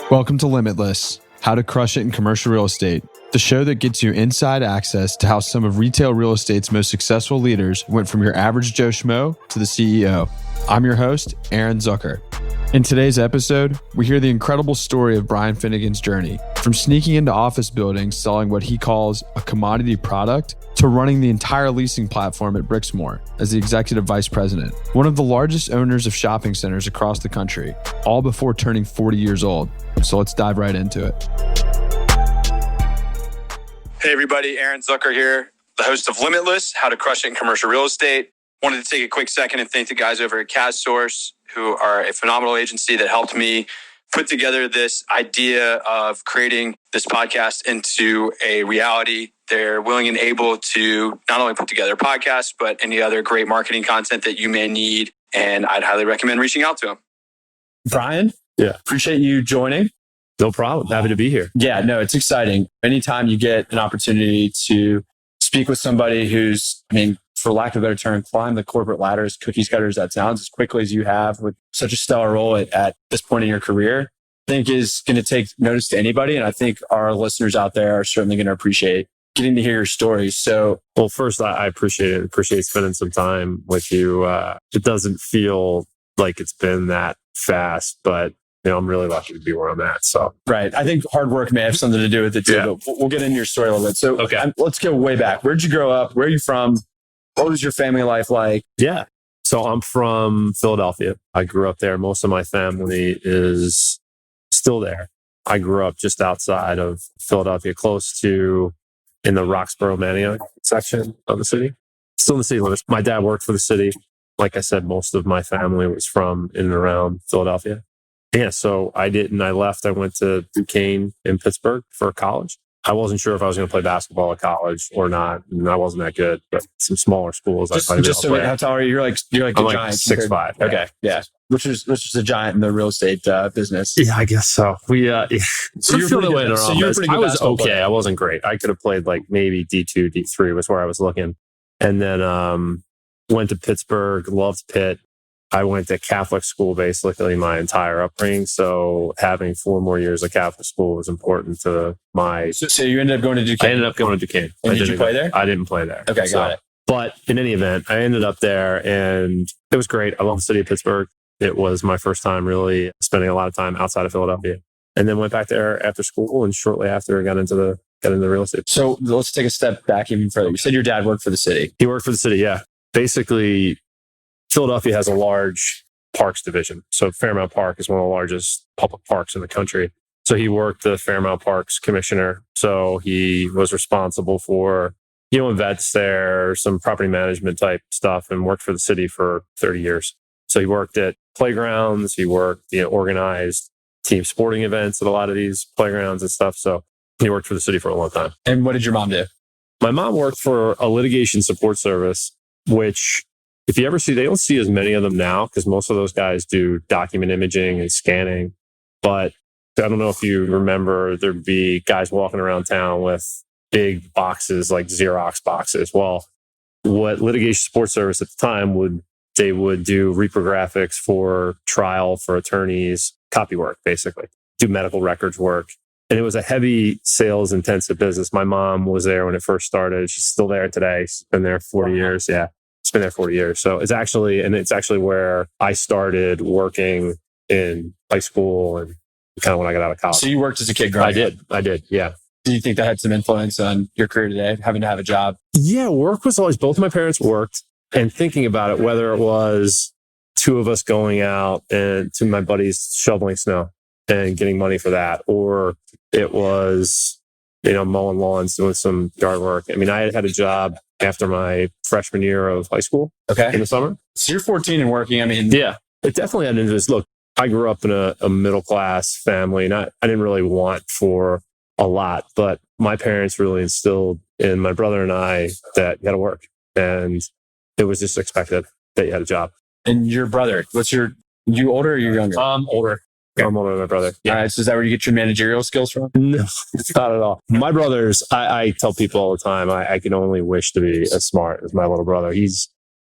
Welcome to Limitless, How to Crush It in Commercial Real Estate, the show that gets you inside access to how some of retail real estate's most successful leaders went from your average Joe Schmo to the CEO. I'm your host, Aaron Zucker. In today's episode, we hear the incredible story of Brian Finnegan's journey, from sneaking into office buildings selling what he calls a commodity product to running the entire leasing platform at Brixmor as the executive vice president, one of the largest owners of shopping centers across the country, all before turning 40 years old. So let's dive right into it. Hey everybody, Aaron Zucker here, the host of Limitless, How to Crush It in Commercial Real Estate. Wanted to take a quick second and thank the guys over at CASSource, who are a phenomenal agency that helped me put together this idea of creating this podcast into a reality. They're willing and able to not only put together a podcast, but any other great marketing content that you may need. And I'd highly recommend reaching out to them. Brian? Yeah. Appreciate you joining. No problem. Happy to be here. Yeah, no, it's exciting. Anytime you get an opportunity to speak with somebody who's, for lack of a better term, climb the corporate ladder, as cookies cutter as that sounds, as quickly as you have with such a stellar role at this point in your career, I think is going to take notice to anybody. And I think our listeners out there are certainly going to appreciate getting to hear your story. So, well, first, I appreciate it. Appreciate spending some time with you. It doesn't feel like it's been that fast, but I'm really lucky to be where I'm at. So, right. I think hard work may have something to do with it too, yeah. But we'll get into your story a little bit. So, okay. Let's go way back. Where'd you grow up? Where are you from? What was your family life like? Yeah. So I'm from Philadelphia. I grew up there. Most of my family is still there. I grew up just outside of Philadelphia, close to in the Roxborough-Manioc section of the city. Still in the city limits. My dad worked for the city. Like I said, most of my family was from in and around Philadelphia. Yeah, so I left. I went to Duquesne in Pittsburgh for college. I wasn't sure if I was going to play basketball at college or not, and I wasn't that good. But some smaller schools, how tall are you? You're like I'm a giant. 6'5". Okay, yeah. Which is a giant in the real estate business. Yeah, I guess so. So you're pretty good. I was okay. Player. I wasn't great. I could have played like maybe D2, D3 was where I was looking, and then went to Pittsburgh. Loved Pitt. I went to Catholic school basically my entire upbringing. So having 4 more years of Catholic school was important to my... So you ended up going to Duquesne? I ended up going to Duquesne. And did you play there? I didn't play there. Okay, got it. But in any event, I ended up there and it was great. I love the city of Pittsburgh. It was my first time really spending a lot of time outside of Philadelphia. And then went back there after school and shortly after I got into real estate. So let's take a step back even further. You said your dad worked for the city. He worked for the city, yeah. Basically... Philadelphia has a large parks division. So Fairmount Park is one of the largest public parks in the country. So he worked the Fairmount Parks commissioner. So he was responsible for, events there, some property management type stuff, and worked for the city for 30 years. So he worked at playgrounds. He worked, organized team sporting events at a lot of these playgrounds and stuff. So he worked for the city for a long time. And what did your mom do? My mom worked for a litigation support service, which... If you ever see, they don't see as many of them now because most of those guys do document imaging and scanning. But I don't know if you remember, there'd be guys walking around town with big boxes like Xerox boxes. Well, what litigation support service at the time would do reprographics for trial for attorneys, copy work, basically, do medical records work. And it was a heavy sales intensive business. My mom was there when it first started. She's still there today. She's been there 40 years. Yeah. It's been there 40 years. So it's actually where I started working in high school and kind of when I got out of college. So you worked as a kid growing up? I did. Yeah. Do you think that had some influence on your career today, having to have a job? Yeah. Work was always, both my parents worked, and thinking about it, whether it was 2 of us going out and to my buddies shoveling snow and getting money for that, or it was, mowing lawns, doing some yard work. I had a job after my freshman year of high school. Okay. In the summer. So you're 14 and working. Yeah, it definitely had interest. Look, I grew up in a middle-class family, and I didn't really want for a lot, but my parents really instilled in my brother and I that you had to work, and it was just expected that you had a job. And your brother, you older or you younger? Older. I'm older than my brother. Yeah. All right. So is that where you get your managerial skills from? No, not at all. My brothers, I tell people all the time, I can only wish to be as smart as my little brother. He's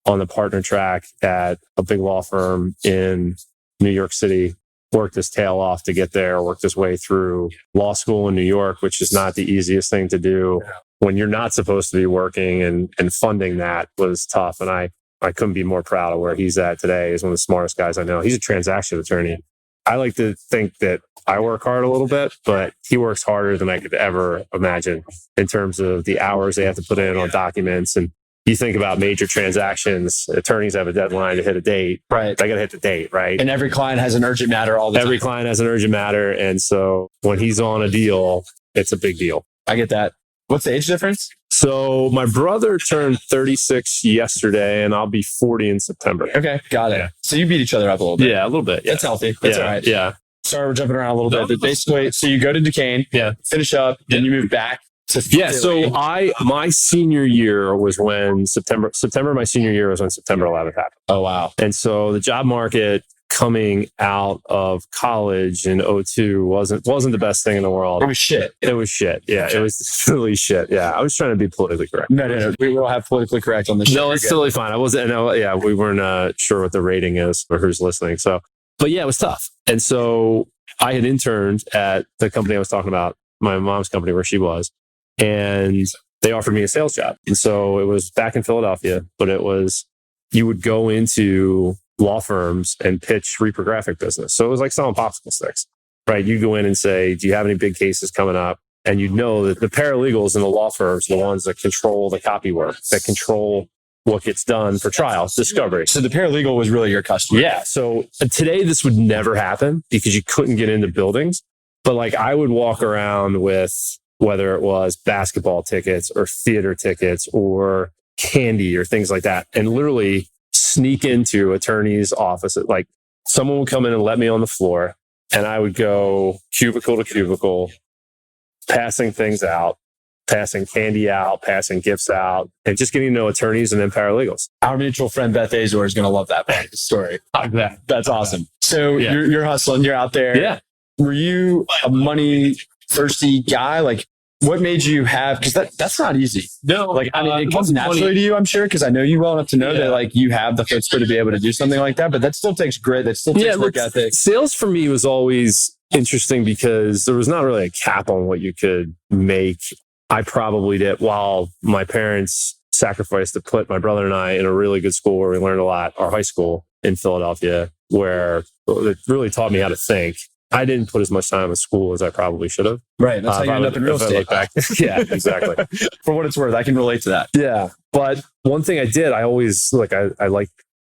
on the partner track at a big law firm in New York City. worked his tail off to get there, worked his way through law school in New York, which is not the easiest thing to do when you're not supposed to be working, and funding that was tough. And I couldn't be more proud of where he's at today. He's one of the smartest guys I know. He's a transaction attorney. I like to think that I work hard a little bit, but he works harder than I could ever imagine in terms of the hours they have to put in on documents. And you think about major transactions, attorneys have a deadline to hit a date. Right. They got to hit the date, right? And every client has an urgent matter all the time. Every client has an urgent matter. And so when he's on a deal, it's a big deal. I get that. What's the age difference? So my brother turned 36 yesterday, and I'll be 40 in September. Okay, got it. Yeah. So you beat each other up a little bit. Yeah, a little bit. Yeah. That's healthy. That's yeah, all right. Yeah. Sorry, we're jumping around a little bit. But basically, so you go to Duquesne, finish up, then you move back to Philly. So my senior year was when September, my senior year was when September 11th happened. Oh, wow. And so the job market coming out of college in 2002 wasn't the best thing in the world. It was shit. It was shit. Yeah, it was really shit. Yeah, I was trying to be politically correct. No. We will have politically correct on this show. No, it's totally fine. I wasn't. No, yeah, we weren't sure what the rating is or who's listening. So, but yeah, it was tough. And so I had interned at the company I was talking about, my mom's company where she was, and they offered me a sales job. And so it was back in Philadelphia, but it was, you would go into law firms and pitch reprographic business. So it was like selling popsicle sticks, right? You go in and say, do you have any big cases coming up? And you know that the paralegals in the law firms are the ones that control the copy work, that control what gets done for trial, discovery. So the paralegal was really your customer. Yeah. So today this would never happen because you couldn't get into buildings. But like I would walk around with, whether it was basketball tickets or theater tickets or candy or things like that, and literally sneak into attorney's office. Like someone would come in and let me on the floor, and I would go cubicle to cubicle, passing things out, passing candy out, passing gifts out, and just getting to know attorneys and then paralegals. Our mutual friend Beth Azor is going to love that part of the story. That's awesome. So you're hustling, you're out there. Yeah. Were you a money thirsty guy? Like, what made you have, because that's not easy. No, like, I mean, it comes naturally to you, I'm sure, because I know you well enough to know that like you have the chutzpah to be able to do something like that, but that still takes grit. That still takes work ethic. Sales for me was always interesting because there was not really a cap on what you could make. I probably did, while my parents sacrificed to put my brother and I in a really good school where we learned a lot, our high school in Philadelphia, where it really taught me how to think. I didn't put as much time in school as I probably should have. Right. That's how you end up in real estate. Yeah, exactly. For what it's worth, I can relate to that. Yeah. But one thing I did, I always, I like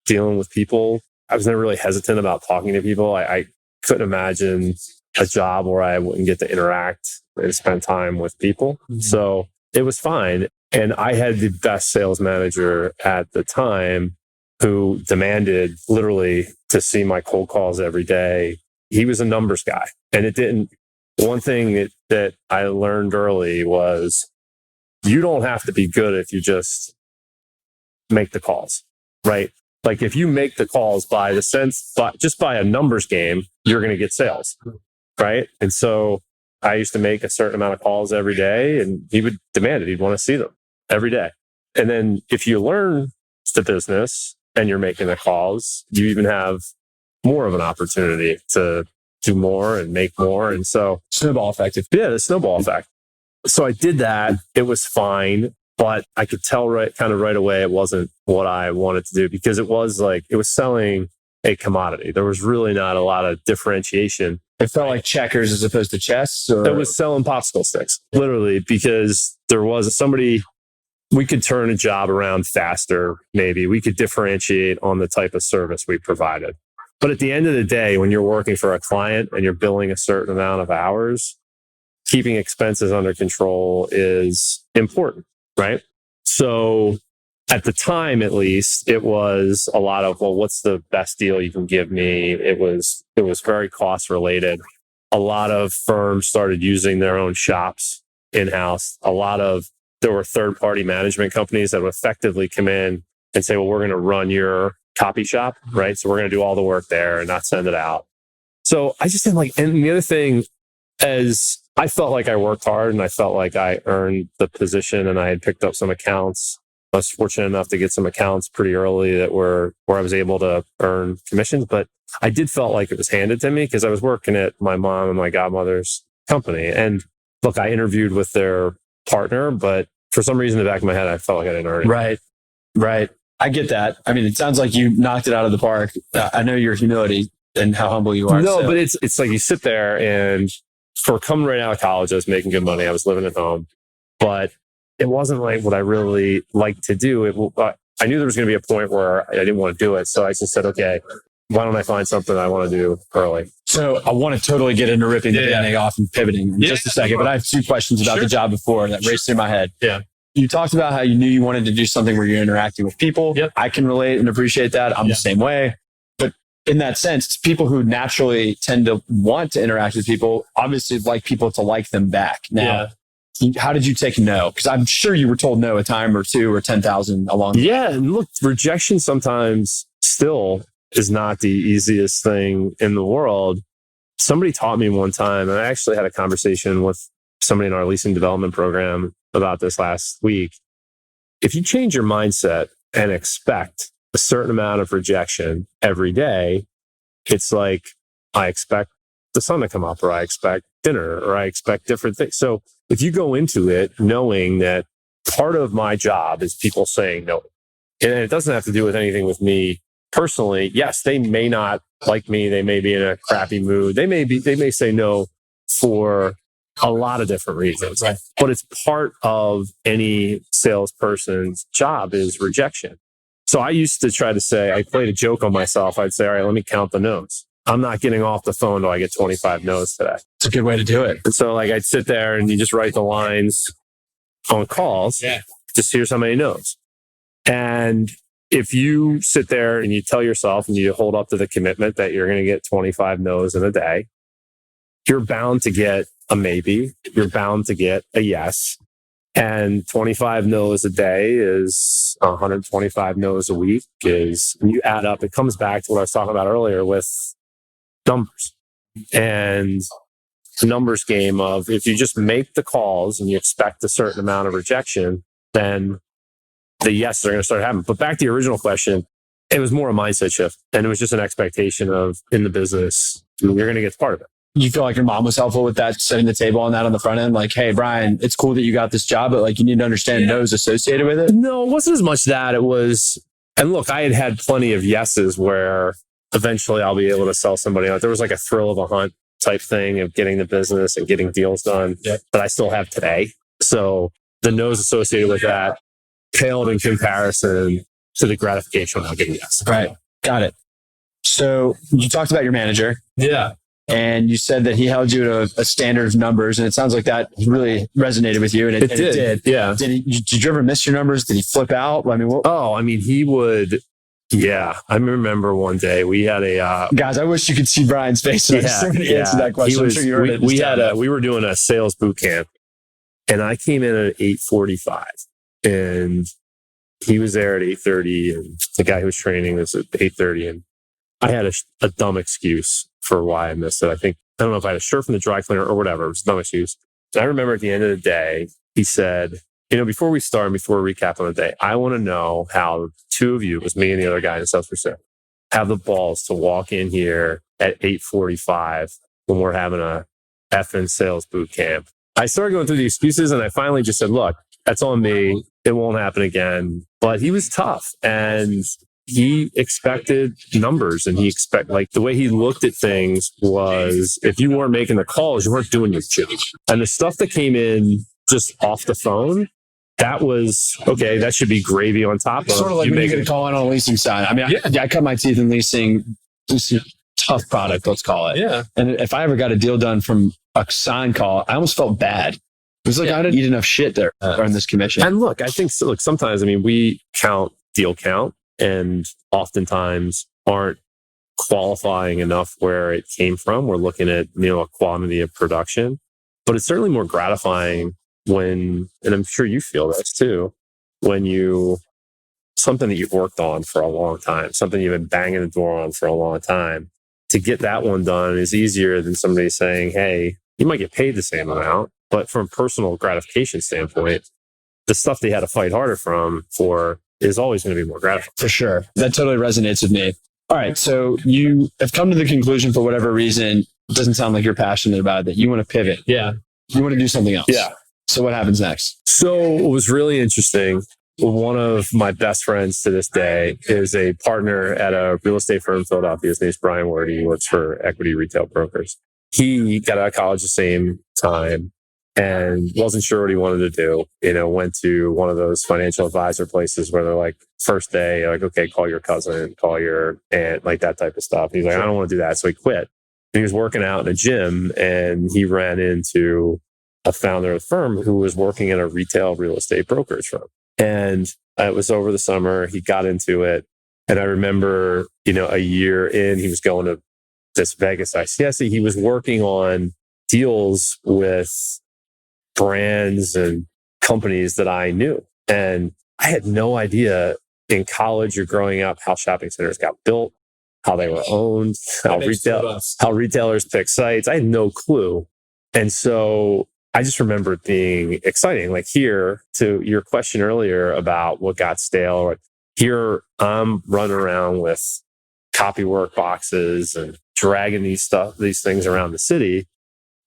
dealing with people. I was never really hesitant about talking to people. I couldn't imagine a job where I wouldn't get to interact and spend time with people. Mm-hmm. So it was fine. And I had the best sales manager at the time who demanded literally to see my cold calls every day. He was a numbers guy. And one thing that I learned early was you don't have to be good if you just make the calls, right? Like if you make the calls just by a numbers game, you're going to get sales, right? And so I used to make a certain amount of calls every day, and he would demand it. He'd want to see them every day. And then if you learn the business and you're making the calls, you even have more of an opportunity to do more and make more. And so snowball effect. Yeah, the snowball effect. So I did that. It was fine, but I could tell right away it wasn't what I wanted to do, because it was selling a commodity. There was really not a lot of differentiation. It felt like checkers as opposed to chess. It was selling popsicle sticks, literally, because there was somebody. We could turn a job around faster. Maybe we could differentiate on the type of service we provided. But at the end of the day, when you're working for a client and you're billing a certain amount of hours, keeping expenses under control is important, right? So at the time, at least, it was a lot of, well, what's the best deal you can give me? It was very cost related. A lot of firms started using their own shops in-house. There were third-party management companies that would effectively come in and say, well, we're going to run your copy shop, right? So we're going to do all the work there and not send it out. So I just didn't like, and the other thing is I felt like I worked hard and I felt like I earned the position and I had picked up some accounts. I was fortunate enough to get some accounts pretty early that where I was able to earn commissions, but I did felt like it was handed to me because I was working at my mom and my godmother's company. And look, I interviewed with their partner, but for some reason in the back of my head, I felt like I didn't earn it. Right. I get that. I mean, it sounds like you knocked it out of the park. I know your humility and how humble you are. No, but it's like you sit there, and for coming right out of college, I was making good money. I was living at home, but it wasn't like what I really liked to do. I knew there was going to be a point where I didn't want to do it. So I just said, okay, why don't I find something I want to do early? So I want to totally get into ripping the Band-Aid off and pivoting in just a second, but I have 2 questions about the job before that raced through my head. Yeah. You talked about how you knew you wanted to do something where you're interacting with people. Yep. I can relate and appreciate that. I'm the same way. But in that sense, it's people who naturally tend to want to interact with people, obviously like people to like them back. Now, how did you take no? Because I'm sure you were told no a time or two or 10,000 along the way. Yeah. And look, rejection sometimes still is not the easiest thing in the world. Somebody taught me one time, and I actually had a conversation with somebody in our leasing development program about this last week. If you change your mindset and expect a certain amount of rejection every day, it's like, I expect the sun to come up, or I expect dinner, or I expect different things. So if you go into it knowing that part of my job is people saying no, and it doesn't have to do with anything with me personally. Yes, they may not like me. They may be in a crappy mood. They may say no for a lot of different reasons, right? But it's part of any salesperson's job is rejection. So I used to try to say, I played a joke on myself. I'd say, all right, let me count the no's. I'm not getting off the phone till I get 25 no's today. It's a good way to do it. And so like I'd sit there and you just write the lines on calls. Yeah. Just here's how many no's. And if you sit there and you tell yourself and you hold up to the commitment that you're going to get 25 no's in a day, you're bound to get a maybe. You're bound to get a yes. And 25 no's a day is 125 no's a week. Is when you add up, it comes back to what I was talking about earlier with numbers. And the numbers game of if you just make the calls and you expect a certain amount of rejection, then the yeses are going to start happening. But back to your original question, it was more a mindset shift. And it was just an expectation of in the business, you're going to get part of it. You feel like your mom was helpful with that, setting the table on that on the front end? Like, hey, Brian, it's cool that you got this job, but like you need to understand no's associated with it? No, it wasn't as much that. It was, and look, I had plenty of yeses where eventually I'll be able to sell somebody out. There was like a thrill of a hunt type thing of getting the business and getting deals done that I still have today. So the no's associated with that paled in comparison to the gratification I'll get yes. Right. Got it. So you talked about your manager. Yeah. And you said that he held you to a standard of numbers, and it sounds like that really resonated with you. And it did. Yeah. Did you ever miss your numbers? Did he flip out? I mean, he would. Yeah. I remember one day we had a guys. I wish you could see Brian's face. So answer that question. We were doing a sales boot camp, and I came in at 8:45, and he was there at 8:30, and the guy who was training was at 8:30, and I had a dumb excuse for why I missed it. I don't know if I had a shirt from the dry cleaner or whatever. It was a dumb excuse. And I remember at the end of the day, he said, before we start, before we recap on the day, I want to know how two of you, it was me and the other guy in sales pursuit, have the balls to walk in here at 8:45 when we're having a effing sales boot camp. I started going through the excuses, and I finally just said, look, that's on me. It won't happen again. But he was tough, and he expected numbers, and the way he looked at things was if you weren't making the calls, you weren't doing your job. And the stuff that came in just off the phone, that was okay. That should be gravy on top of. Sort of like when you get a call in on the leasing side. I mean, I cut my teeth in leasing. It's a tough product, let's call it. Yeah. And if I ever got a deal done from a sign call, I almost felt bad. It was like I didn't eat enough shit there on this commission. And look, I think sometimes, we count deal count, and oftentimes aren't qualifying enough where it came from. We're looking at, a quantity of production, but it's certainly more gratifying when, and I'm sure you feel this too, when something that you've worked on for a long time, something you've been banging the door on for a long time, to get that one done is easier than somebody saying, hey, you might get paid the same amount, but from a personal gratification standpoint, the stuff they had to fight harder for is always going to be more gratifying. For sure. That totally resonates with me. All right. So you have come to the conclusion for whatever reason, it doesn't sound like you're passionate about it, that you want to pivot. Yeah. You want to do something else. Yeah. So what happens next? So it was really interesting. One of my best friends to this day is a partner at a real estate firm in Philadelphia. His name's Brian Finnegan. He works for Equity Retail Brokers. He got out of college the same time and wasn't sure what he wanted to do. Went to one of those financial advisor places where they're like, first day, like, okay, call your cousin, call your aunt, like that type of stuff. He's like, I don't want to do that. So he quit. And he was working out in a gym and he ran into a founder of the firm who was working in a retail real estate brokerage firm. And it was over the summer. He got into it. And I remember, a year in, he was going to this Vegas ICSC. He was working on deals with brands and companies that I knew. And I had no idea in college or growing up how shopping centers got built, how they were owned, how retailers pick sites. I had no clue. And so I just remember it being exciting. Like here, to your question earlier about what got stale, here I'm running around with copy work boxes and dragging these things around the city.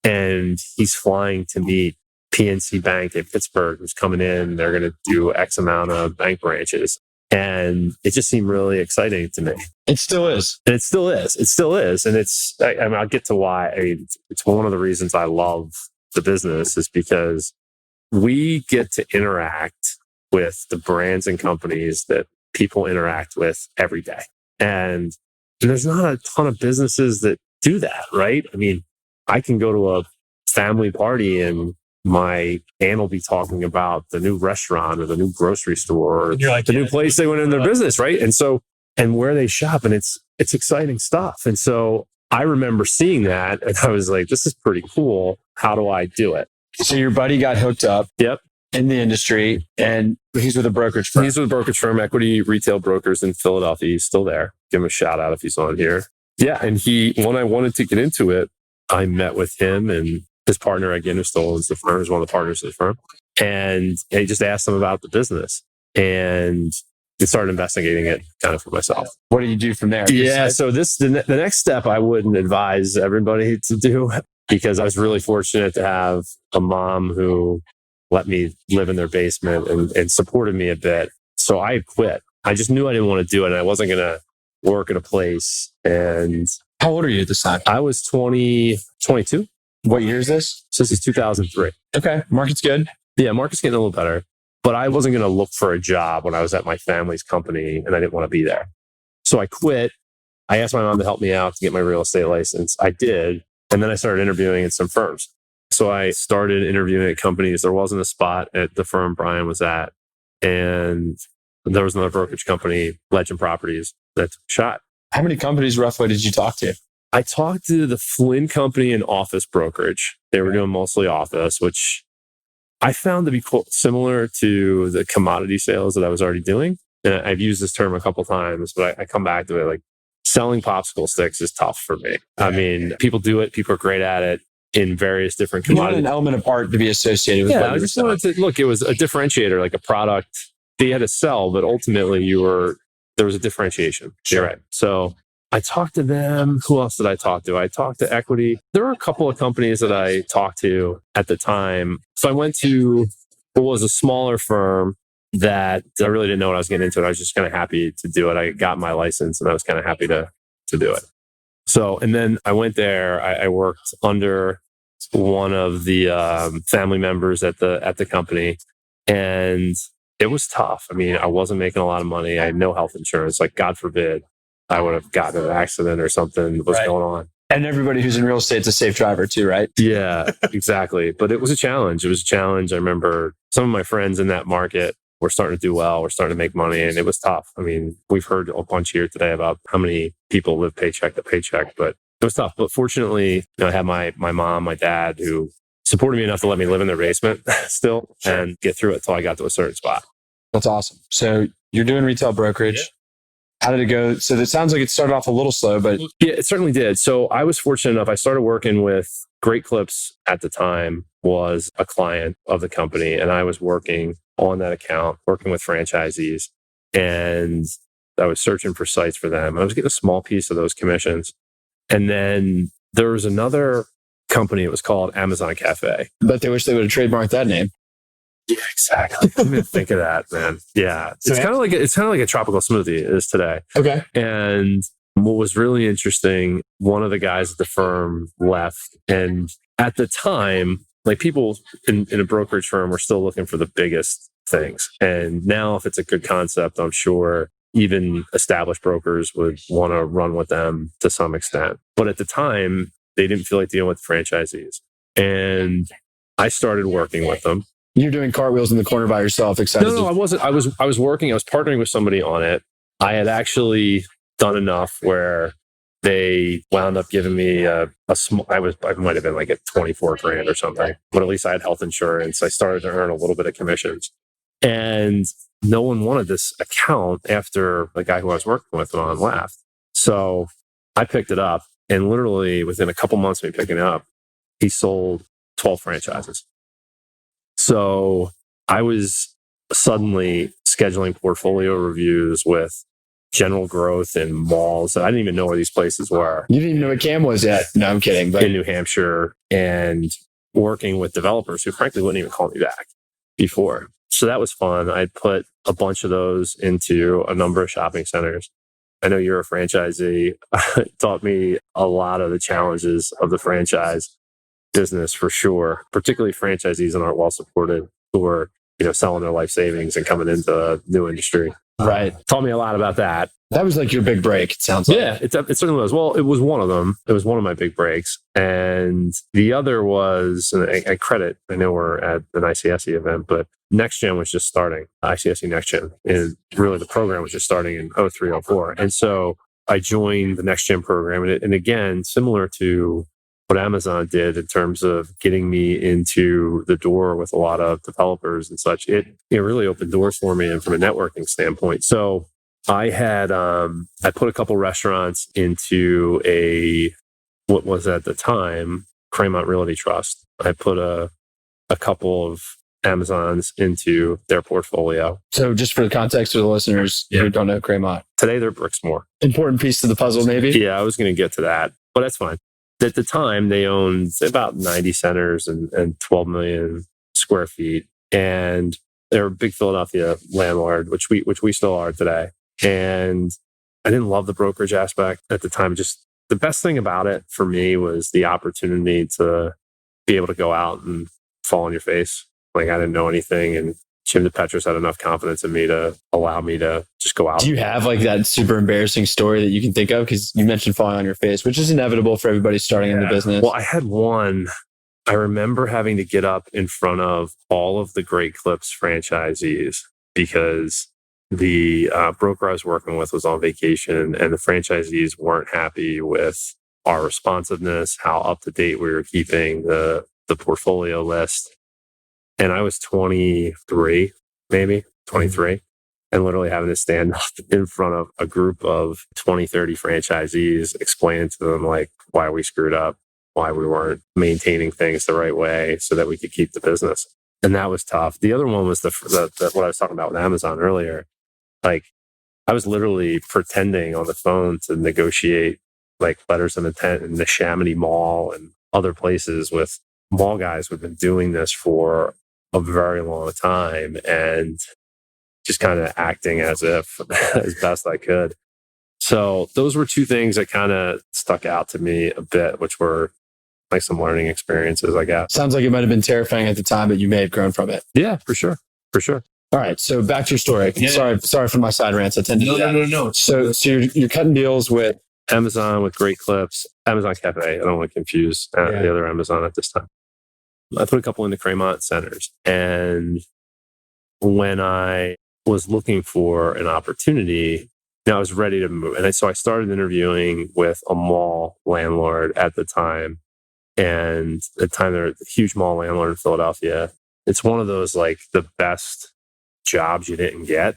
And he's flying to meet PNC Bank in Pittsburgh, who's coming in. They're going to do X amount of bank branches. And it just seemed really exciting to me. It still is. And it still is. It still is. And I'll get to why. It's one of the reasons I love the business is because we get to interact with the brands and companies that people interact with every day. And there's not a ton of businesses that do that, right? I mean, I can go to a family party and my aunt will be talking about the new restaurant or the new grocery store or the new place they went in their business, right? And where they shop, and it's exciting stuff. And so I remember seeing that and I was like, this is pretty cool. How do I do it? So your buddy got hooked up. Yep. In the industry, and he's with a brokerage firm. He's with a brokerage firm, Equity Retail Brokers in Philadelphia. He's still there. Give him a shout out if he's on here. Yeah. And when I wanted to get into it, I met with him and his partner, again, who still owns the firm, is one of the partners of the firm. And I just asked him about the business and I started investigating it kind of for myself. What do you do from there? Yeah. So the next step I wouldn't advise everybody to do because I was really fortunate to have a mom who let me live in their basement and supported me a bit. So I quit. I just knew I didn't want to do it. And I wasn't going to work at a place. And how old are you at this time? I was 22. What year is this? So this is 2003. Okay. Market's good. Yeah. Market's getting a little better, but I wasn't going to look for a job when I was at my family's company and I didn't want to be there. So I quit. I asked my mom to help me out to get my real estate license. I did. And then I started interviewing at some firms. So I started interviewing at companies. There wasn't a spot at the firm Brian was at. And there was another brokerage company, Legend Properties, that took a shot. How many companies roughly did you talk to? I talked to the Flynn company and office brokerage. They were doing mostly office, which I found to be similar to the commodity sales that I was already doing. And I've used this term a couple times, but I come back to it. Like selling popsicle sticks is tough for me. I mean, people do it. People are great at it. In various different commodities. You want an element of art to be associated with. Yeah, I just wanted to look. It was a differentiator, like a product that you had to sell, but ultimately there was a differentiation. Sure. You're right. So I talked to them. Who else did I talk to? I talked to Equity. There were a couple of companies that I talked to at the time. So I went to what was a smaller firm that I really didn't know what I was getting into. And I was just kind of happy to do it. I got my license and I was kind of happy to do it. So, and then I went there. I worked under one of the family members at the company, and it was tough. I mean, I wasn't making a lot of money. I had no health insurance. Like, God forbid, I would have gotten in an accident or something was going on. And everybody who's in real estate is a safe driver too, right? Yeah, exactly. But it was a challenge. I remember some of my friends in that market were starting to do well. We're starting to make money, and it was tough. I mean, we've heard a bunch here today about how many people live paycheck to paycheck, but it was tough. But fortunately, I had my mom, my dad, who supported me enough to let me live in their basement still and get through it till I got to a certain spot. That's awesome. So you're doing retail brokerage. Yeah. How did it go? So it sounds like it started off a little slow, but yeah, it certainly did. So I was fortunate enough. I started working with Great Clips at the time, was a client of the company, and I was working on that account, working with franchisees. And searching for sites for them. I was getting a small piece of those commissions. And then there was another company. It was called Amazon Cafe. But they wish they would have trademarked that name. Yeah, exactly. I didn't even think of that, man. Yeah. It's kind of like a tropical smoothie is today. Okay. And what was really interesting, one of the guys at the firm left. And at the time, like people in a brokerage firm were still looking for the biggest things. And now if it's a good concept, I'm sure even established brokers would want to run with them to some extent. But at the time, they didn't feel like dealing with franchisees. And I started working with them. You're doing cartwheels in the corner by yourself, excited. No, I wasn't. I was working. I was partnering with somebody on it. I had actually done enough where they wound up giving me a small. I might have been like at 24 grand or something, but at least I had health insurance. I started to earn a little bit of commissions, and no one wanted this account after the guy who I was working with on left. So I picked it up, and literally within a couple months of me picking it up, he sold 12 franchises. So I was suddenly scheduling portfolio reviews with General Growth and malls. I didn't even know where these places were. You didn't even know what CAM was yet. No, I'm kidding. But in New Hampshire, and working with developers who frankly wouldn't even call me back before. So that was fun. I put a bunch of those into a number of shopping centers. I know you're a franchisee. It taught me a lot of the challenges of the franchise business for sure, particularly franchisees that aren't well supported who are, selling their life savings and coming into a new industry. Right. Taught me a lot about that. That was like your big break, it sounds like. Yeah, it certainly was. Well, it was one of them. It was one of my big breaks. And the other was, and I know we're at an ICSE event, but NextGen was just starting, ICSE NextGen. And really the program was just starting in 03, 04. And so I joined the NextGen program. And again, similar to what Amazon did in terms of getting me into the door with a lot of developers and such, it really opened doors for me and from a networking standpoint. So I had, I put a couple restaurants into what was at the time, Cremont Realty Trust. I put a couple of Amazons into their portfolio. So just for the context of the listeners who don't know Cremont. Today they're Brixmor. Important piece to the puzzle, maybe? Yeah, I was going to get to that, but that's fine. At the time, they owned about 90 centers and 12 million square feet. And they're a big Philadelphia landlord, which we still are today. And I didn't love the brokerage aspect at the time. Just the best thing about it for me was the opportunity to be able to go out and fall on your face. Like I didn't know anything. And Jim DePetros had enough confidence in me to allow me to just go out. Do you have like that super embarrassing story that you can think of? Because you mentioned falling on your face, which is inevitable for everybody starting in the business. Well, I had one. I remember having to get up in front of all of the Great Clips franchisees because the broker I was working with was on vacation and the franchisees weren't happy with our responsiveness, how up to date we were keeping the portfolio list. And I was 23, maybe 23, and literally having to stand up in front of a group of 20, 30 franchisees, explaining to them like why we screwed up, why we weren't maintaining things the right way so that we could keep the business. And that was tough. The other one was the what I was talking about with Amazon earlier. Like I was literally pretending on the phone to negotiate like letters of intent in the Chamonix Mall and other places with mall guys who've been doing this for a very long time and just kind of acting as if as best I could. So those were two things that kind of stuck out to me a bit, which were like some learning experiences, I guess. Sounds like it might have been terrifying at the time, but you may have grown from it. Yeah, for sure. For sure. All right. So back to your story. Yeah. Sorry for my side rants. I tend to do that. No. So you're cutting deals with Amazon, with Great Clips, Amazon Cafe. I don't want to confuse the other Amazon at this time. I put a couple into Cremont centers. And when I was looking for an opportunity, I was ready to move. And so I started interviewing with a mall landlord at the time. And at the time, they're a huge mall landlord in Philadelphia. It's one of those like the best jobs you didn't get.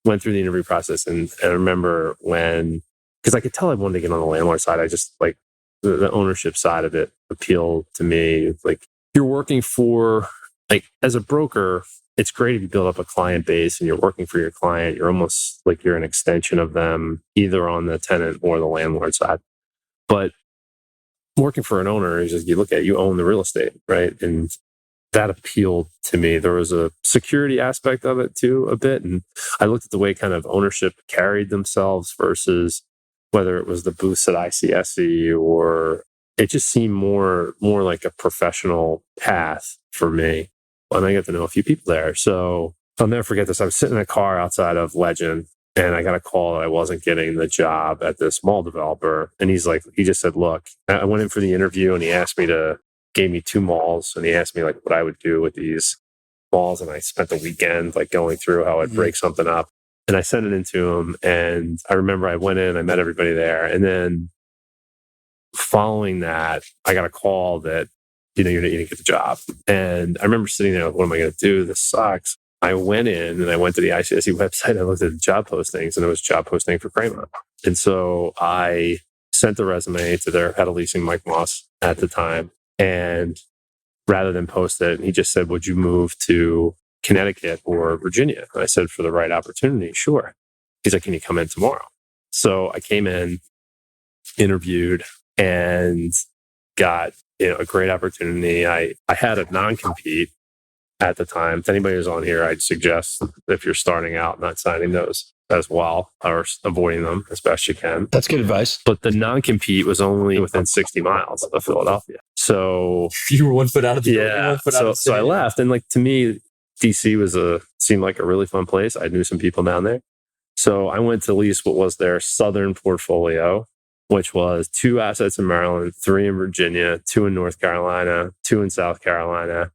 Went through the interview process. And I remember because I could tell I wanted to get on the landlord side. I just like the ownership side of it appealed to me. Like, you're working for, like, as a broker, it's great if you build up a client base and you're working for your client. You're almost like you're an extension of them, either on the tenant or the landlord side. But working for an owner is just, you look at it, you own the real estate, right? And that appealed to me. There was a security aspect of it too, a bit. And I looked at the way kind of ownership carried themselves versus whether it was the booths at ICSC, or it just seemed more like a professional path for me. And I got to know a few people there. So I'll never forget this. I was sitting in a car outside of Legend, and I got a call that I wasn't getting the job at this mall developer. And he just said, look, I went in for the interview and he gave me 2 malls, and he asked me like what I would do with these malls. And I spent the weekend like going through how I'd break something up, and I sent it into him. And I remember I went in, I met everybody there. And then following that, I got a call that, you didn't get the job. And I remember sitting there like, what am I going to do? This sucks. I went in and I went to the ICSC website. I looked at the job postings, and it was a job posting for Cremont. And so I sent the resume to their head of leasing, Mike Moss, at the time. And rather than post it, he just said, would you move to Connecticut or Virginia? And I said, for the right opportunity, sure. He's like, can you come in tomorrow? So I came in, interviewed, and got a great opportunity. I had a non-compete at the time. If anybody who's on here, I'd suggest if you're starting out, not signing those as well, or avoiding them as best you can. That's good advice. But the non-compete was only within 60 miles of Philadelphia. So you were 1 foot out of the door. So I left, and like to me, DC seemed like a really fun place. I knew some people down there. So I went to lease what was their southern portfolio, which was 2 assets in Maryland, 3 in Virginia, 2 in North Carolina, 2 in South Carolina,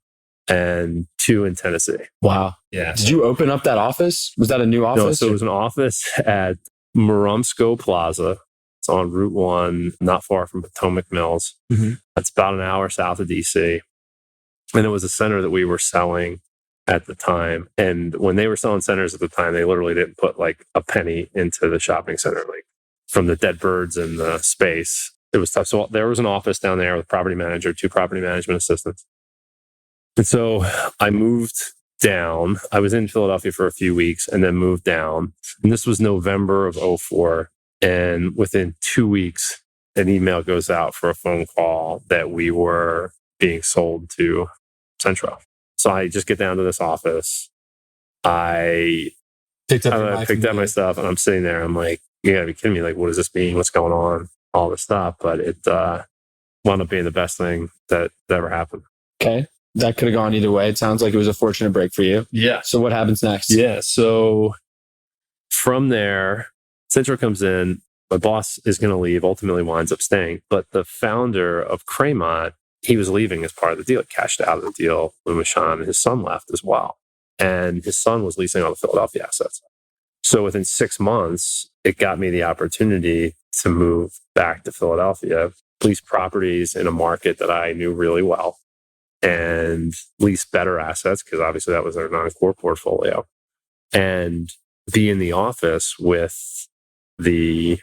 and 2 in Tennessee. Wow. Yeah. Did you open up that office? Was that a new office? No, so it was an office at Murumsco Plaza. It's on Route 1, not far from Potomac Mills. Mm-hmm. That's about an hour south of DC. And it was a center that we were selling at the time. And when they were selling centers at the time, they literally didn't put like a penny into the shopping center. Like from the dead birds and the space, it was tough. So there was an office down there with a property manager, 2 property management assistants. And so I moved down. I was in Philadelphia for a few weeks and then moved down. And this was November of 2004. And within 2 weeks, an email goes out for a phone call that we were being sold to Centro. So I just get down to this office. I picked up my stuff, and I'm sitting there. I'm like, you gotta be kidding me. Like, what does this mean? What's going on? All this stuff. But it wound up being the best thing that ever happened. Okay. That could have gone either way. It sounds like it was a fortunate break for you. Yeah. So what happens next? Yeah. So from there, Centro comes in. My boss is going to leave, ultimately winds up staying. But the founder of Cremont, he was leaving as part of the deal, cashed out of the deal when Mashan and his son left as well. And his son was leasing all the Philadelphia assets. So within 6 months, it got me the opportunity to move back to Philadelphia, lease properties in a market that I knew really well, and lease better assets, because obviously that was our non-core portfolio, and be in the office with the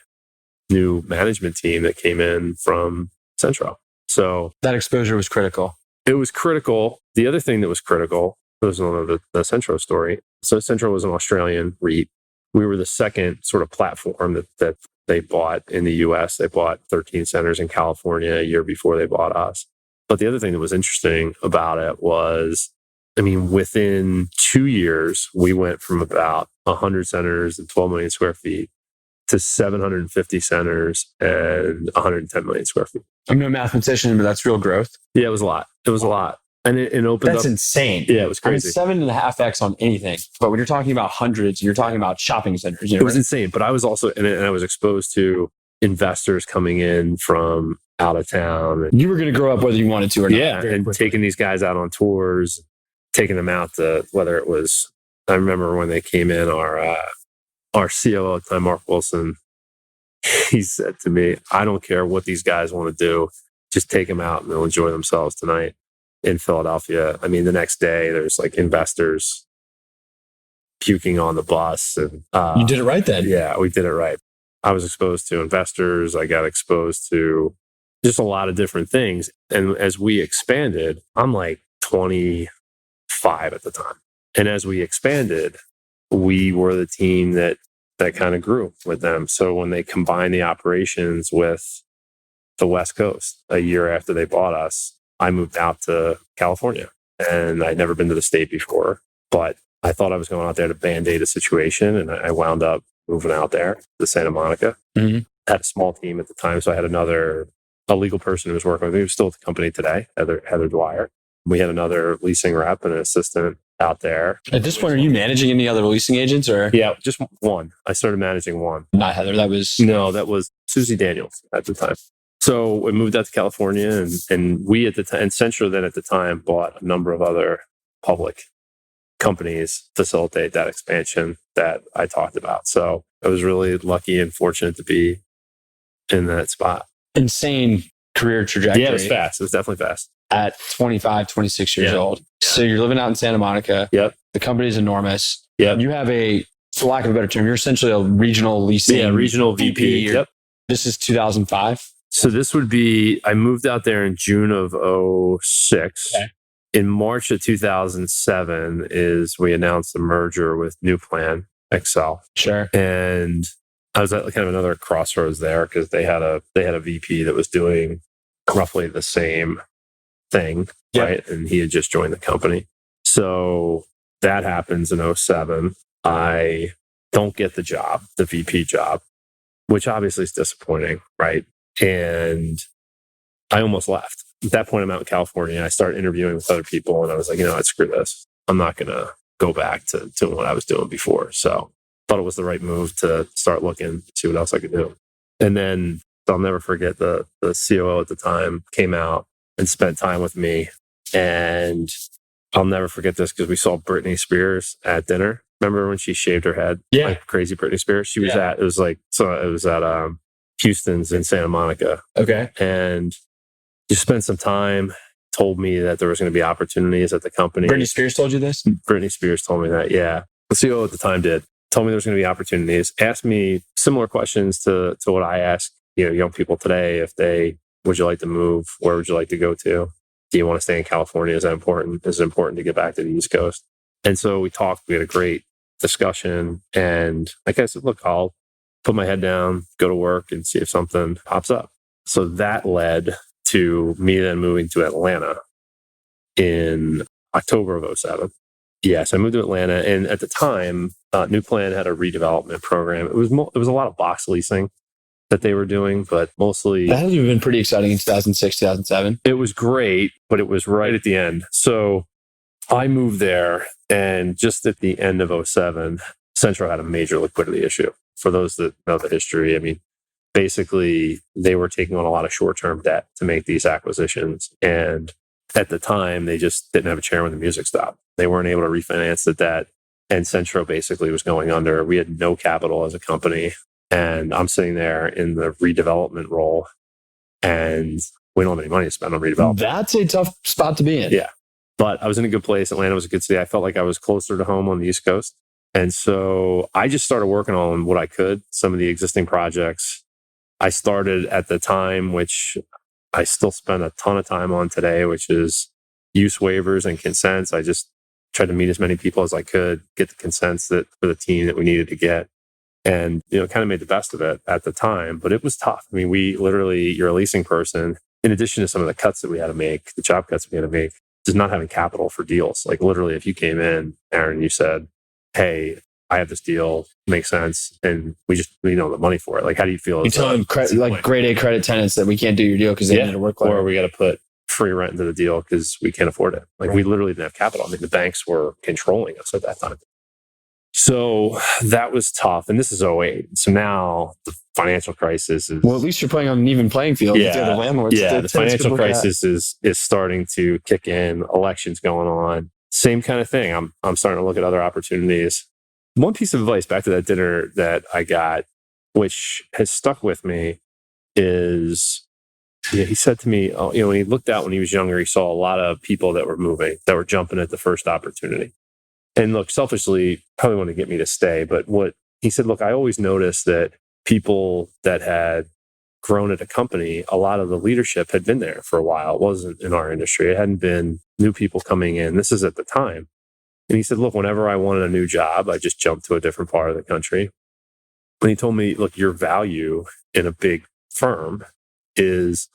new management team that came in from Centro. So that exposure was critical. It was critical. The other thing that was critical was the Centro story. So Centro was an Australian REIT. We were the second sort of platform that they bought in the US. They bought 13 centers in California a year before they bought us. But the other thing that was interesting about it was, within 2 years, we went from about 100 centers and 12 million square feet to 750 centers and 110 million square feet. I'm no mathematician, but that's real growth. Yeah, it was a lot. It was a lot. And it opened That's up. insane. Yeah, it was crazy. 7.5x on anything. But when you're talking about hundreds, you're talking about shopping centers. It was insane. But I was also, and I was exposed to investors coming in from out of town. You were going to grow up whether you wanted to or not. Yeah, and taking these guys out on tours, taking them out to, whether it was, I remember when they came in, our COO at the time, Mark Wilson, he said to me, I don't care what these guys want to do, just take them out and they'll enjoy themselves tonight in Philadelphia. The next day there's like investors puking on the bus. And you did it right then. Yeah, we did it right. I was exposed to investors. I got exposed to just a lot of different things. And as we expanded, I'm like 25 at the time. And as we expanded, we were the team that kind of grew with them. So when they combined the operations with the West Coast a year after they bought us, I moved out to California, and I'd never been to the state before, but I thought I was going out there to band-aid a situation, and I wound up moving out there to Santa Monica. Mm-hmm. Had a small team at the time, so I had a legal person who was working with me, who's still at the company today, Heather Dwyer. We had another leasing rep and an assistant out there. At this point, are you managing any other leasing agents, or? Yeah, just one. I started managing one. Not Heather. That was Susie Daniels at the time. So we moved out to California, and we at the time, and Centro then at the time bought a number of other public companies to facilitate that expansion that I talked about. So I was really lucky and fortunate to be in that spot. Insane career trajectory. Yeah, it was fast. It was definitely fast. At 25, 26 years old. So you're living out in Santa Monica. Yep. The company's enormous. Yep. You have for lack of a better term, you're essentially a regional leasing. Yeah, regional VP. Yep. This is 2005. So this would be, I moved out there in June of 2006. Okay. In March of 2007 is we announced the merger with New Plan XL. Sure. And I was at kind of another crossroads there because they had a VP that was doing roughly the same thing, right? And he had just joined the company. So that happens in 2007. I don't get the job, the VP job, which obviously is disappointing, right? And I almost left. At that point, I'm out in California. I started interviewing with other people, and I was like, screw this. I'm not going to go back to doing what I was doing before. So thought it was the right move to start looking, see what else I could do. And then I'll never forget the COO at the time came out and spent time with me. And I'll never forget this because we saw Britney Spears at dinner. Remember when she shaved her head? Yeah. Like crazy Britney Spears. She was it was at Houston's in Santa Monica. Okay. And just spent some time, told me that there was going to be opportunities at the company. Britney Spears told you this? Britney Spears told me that, yeah. The CEO at the time did. Told me there was going to be opportunities. Asked me similar questions to what I ask young people today. Would you like to move? Where would you like to go to? Do you want to stay in California? Is that important? Is it important to get back to the East Coast? And so we talked. We had a great discussion. And like I said, look, I'll put my head down, go to work, and see if something pops up. So that led to me then moving to Atlanta in October of 2007. Yes, I moved to Atlanta. And at the time, New Plan had a redevelopment program. It was a lot of box leasing that they were doing, but mostly... That had been pretty exciting in 2006, 2007. It was great, but it was right at the end. So I moved there, and just at the end of 2007, Centro had a major liquidity issue. For those that know the history, I mean, basically, they were taking on a lot of short-term debt to make these acquisitions. And at the time, they just didn't have a chair when the music stopped. They weren't able to refinance the debt. And Centro basically was going under. We had no capital as a company. And I'm sitting there in the redevelopment role. And we don't have any money to spend on redevelopment. That's a tough spot to be in. Yeah. But I was in a good place. Atlanta was a good city. I felt like I was closer to home on the East Coast. And so I just started working on what I could, some of the existing projects. I started at the time, which I still spend a ton of time on today, which is use waivers and consents. I just tried to meet as many people as I could, get the consents for the team that we needed to get. And, kind of made the best of it at the time, but it was tough. I mean, you're a leasing person, in addition to some of the cuts that we had to make, the job cuts we had to make, just not having capital for deals. Like literally, if you came in, Aaron, you said, hey, I have this deal, makes sense, and we don't have the money for it. Like, how do you feel? You're telling grade A credit tenants that we can't do your deal because they need to work later. Or we got to put free rent into the deal because we can't afford it. Like we literally didn't have capital. I mean, the banks were controlling us at that time. So that was tough. And this is 2008. So now the financial crisis is... Well, at least you're playing on an even playing field. Yeah, the landlords. Yeah, the financial crisis is starting to kick in. Elections going on. Same kind of thing. I'm starting to look at other opportunities. One piece of advice back to that dinner that I got, which has stuck with me, is he said to me, when he looked out when he was younger, he saw a lot of people that were moving, that were jumping at the first opportunity. And look, selfishly, probably wanted to get me to stay. But what he said, look, I always noticed that people that had grown at a company, a lot of the leadership had been there for a while. It wasn't in our industry. It hadn't been new people coming in. This is at the time. And he said, look, whenever I wanted a new job, I just jumped to a different part of the country. And he told me, look, your value in a big firm is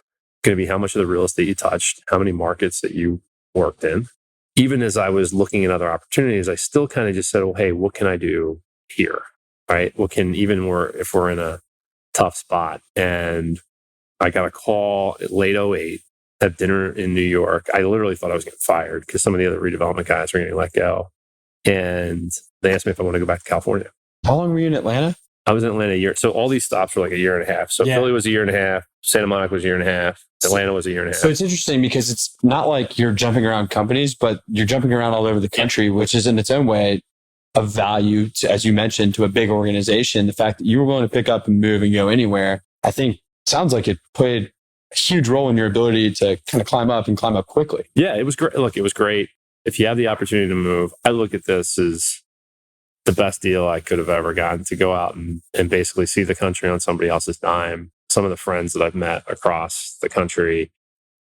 going to be how much of the real estate you touched, how many markets that you worked in. Even as I was looking at other opportunities, I still kind of just said, well, hey, what can I do here? Right? What can, even if we're in a tough spot. And I got a call at late 08 at dinner in New York. I literally thought I was getting fired because some of the other redevelopment guys were getting let go. And they asked me if I want to go back to California. How long were you in Atlanta? I was in Atlanta a year. So all these stops were like a year and a half. So Philly was a year and a half. Santa Monica was a year and a half. Atlanta was a year and a half. So it's interesting because it's not like you're jumping around companies, but you're jumping around all over the country, which is in its own way of value to, as you mentioned, to a big organization. The fact that you were willing to pick up and move and go anywhere, I think sounds like it played a huge role in your ability to kind of climb up and climb up quickly. Yeah, it was great. Look, it was great. If you have the opportunity to move, I look at this as the best deal I could have ever gotten, to go out and basically see the country on somebody else's dime. Some of the friends that I've met across the country,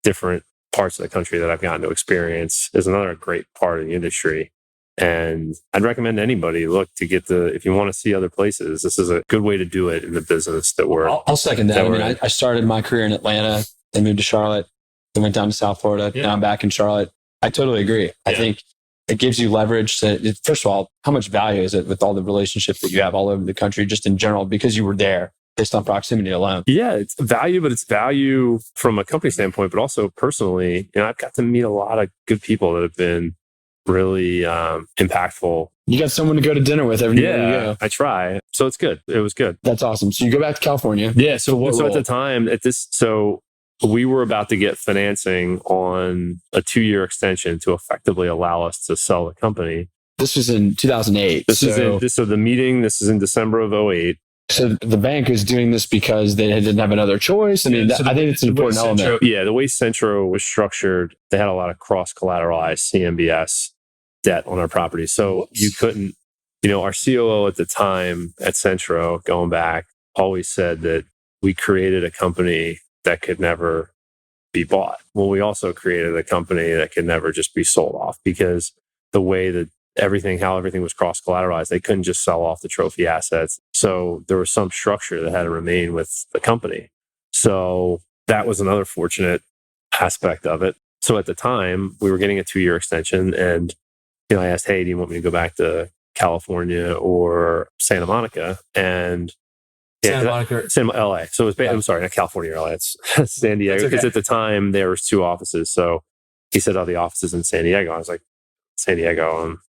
different parts of the country that I've gotten to experience, is another great part of the industry. And I'd recommend anybody, look, to get if you want to see other places, this is a good way to do it in the business that we're. I'll second that. I mean, I started my career in Atlanta, then moved to Charlotte, then went down to South Florida. Yeah. Now I'm back in Charlotte. I totally agree. Yeah. I think it gives you leverage to, first of all, how much value is it with all the relationships that you have all over the country, just in general, because you were there based on proximity alone? Yeah, it's value, but it's value from a company standpoint, but also personally. I've got to meet a lot of good people that have been really impactful. You got someone to go to dinner with every day you go. I try. So it's good. It was good. That's awesome. So you go back to California. Yeah. So at the time, we were about to get financing on a 2-year extension to effectively allow us to sell the company. This was in 2008. This is in December of 08. So the bank is doing this because they didn't have another choice. I mean, I think it's an important element. Yeah, the way Centro was structured, they had a lot of cross-collateralized CMBS debt on our property. So you couldn't, our COO at the time at Centro, going back, always said that we created a company that could never be bought. Well, we also created a company that could never just be sold off, because the way that how everything was cross-collateralized, they couldn't just sell off the trophy assets. So there was some structure that had to remain with the company. So that was another fortunate aspect of it. So at the time, we were getting a 2-year extension, and I asked, hey, do you want me to go back to California or Santa Monica? And Santa Monica, LA. So it was, I'm sorry, not California or LA. It's San Diego. Because at the time there was 2 offices. So he said, the offices in San Diego. I was like, San Diego, I'm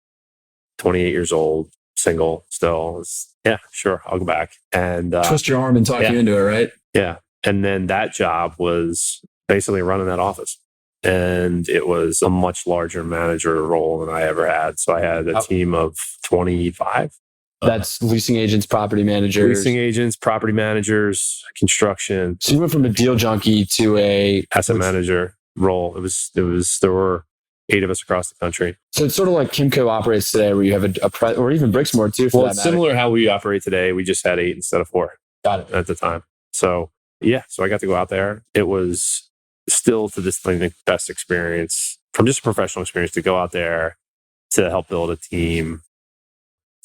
28 years old, single still. Yeah, sure, I'll go back. And twist your arm and talk you into it, right? Yeah. And then that job was basically running that office. And it was a much larger manager role than I ever had. So I had a team of 25. That's leasing agents, property managers. Construction. So you went from a deal junkie to a asset manager role. There were 8 of us across the country. So it's sort of like Kimco operates today, where you have or even Brixmor too. Well, it's similar how we operate today. We just had 8 instead of 4. Got it. At the time. So so I got to go out there. It was still, to this thing, the best experience from just a professional experience, to go out there to help build a team.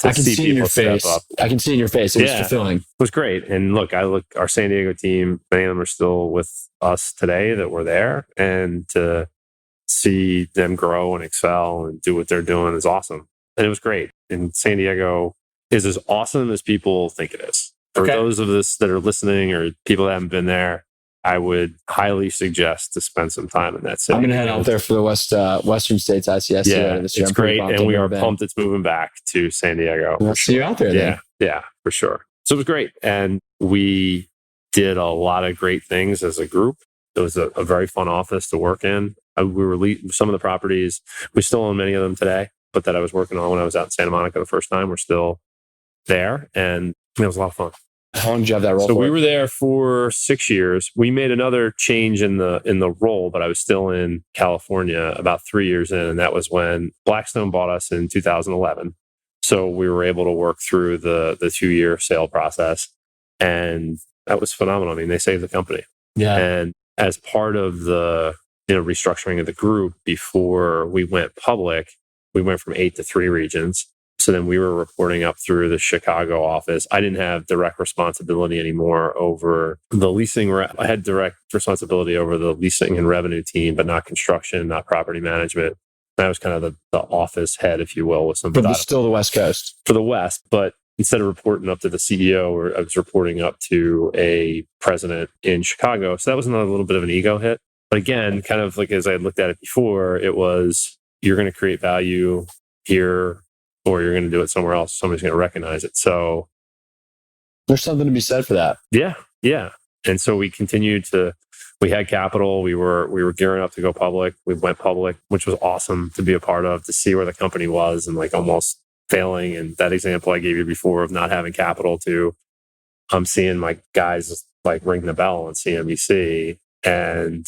I can see in your face. I can see in your face. It was fulfilling. It was great. And look, our San Diego team, many of them are still with us today that were there. And to see them grow and excel and do what they're doing is awesome. And it was great. And San Diego is as awesome as people think it is. For those of us that are listening or people that haven't been there, I would highly suggest to spend some time in that city. I'm going to head out there for the Western States ICS. Yeah, this year. It's great. And we are pumped it's moving back to San Diego. We'll see you out there then. Yeah, for sure. So it was great. And we did a lot of great things as a group. It was a very fun office to work in. We were some of the properties, we still own many of them today, but that I was working on when I was out in Santa Monica the first time, we're still there. And it was a lot of fun. How long did you have that role for? So we were there for 6 years. We made another change in the role, but I was still in California about 3 years in. And that was when Blackstone bought us in 2011. So we were able to work through the 2-year sale process. And that was phenomenal. I mean, they saved the company. Yeah. And as part of the restructuring of the group before we went public, we went from 8 to 3 regions. So then we were reporting up through the Chicago office. I didn't have direct responsibility anymore over the leasing. I had direct responsibility over the leasing and revenue team, but not construction, not property management. I was kind of the office head, if you will, with some. But still the West Coast. For the West, but instead of reporting up to the CEO, I was reporting up to a president in Chicago. So that was another little bit of an ego hit. But again, kind of like as I had looked at it before, it was you're going to create value here, or you're going to do it somewhere else. Somebody's going to recognize it. So there's something to be said for that. Yeah. And so we continued we had capital. We were gearing up to go public. We went public, which was awesome to be a part of, to see where the company was and like almost failing. And that example I gave you before of not having capital to, I'm seeing my guys like ring the bell on CNBC and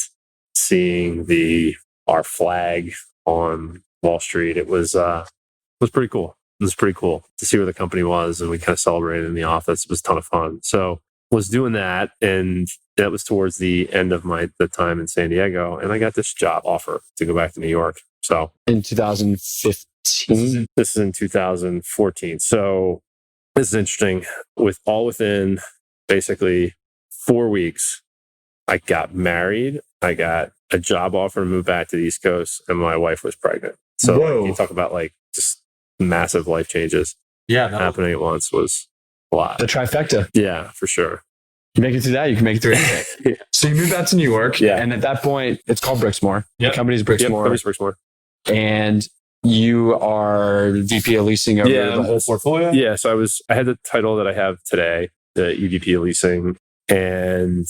seeing our flag on Wall Street. It was pretty cool. It was pretty cool to see where the company was, and we kind of celebrated in the office. It was a ton of fun. So was doing that, and that was towards the end of the time in San Diego, and I got this job offer to go back to New York. So in 2015, this is in 2014. So this is interesting. Within basically 4 weeks, I got married. I got a job offer to move back to the East Coast, and my wife was pregnant. So you talk about like just massive life changes. Happening at once was a lot. The trifecta. Yeah, for sure. You make it through that, you can make it through anything. So you moved back to New York, and at that point, it's called Brixmor. Yep. The company's Brixmor. Yep, company's Brixmor. And you are VP of leasing over the whole portfolio? Yeah, so I had the title that I have today, the EVP of leasing, and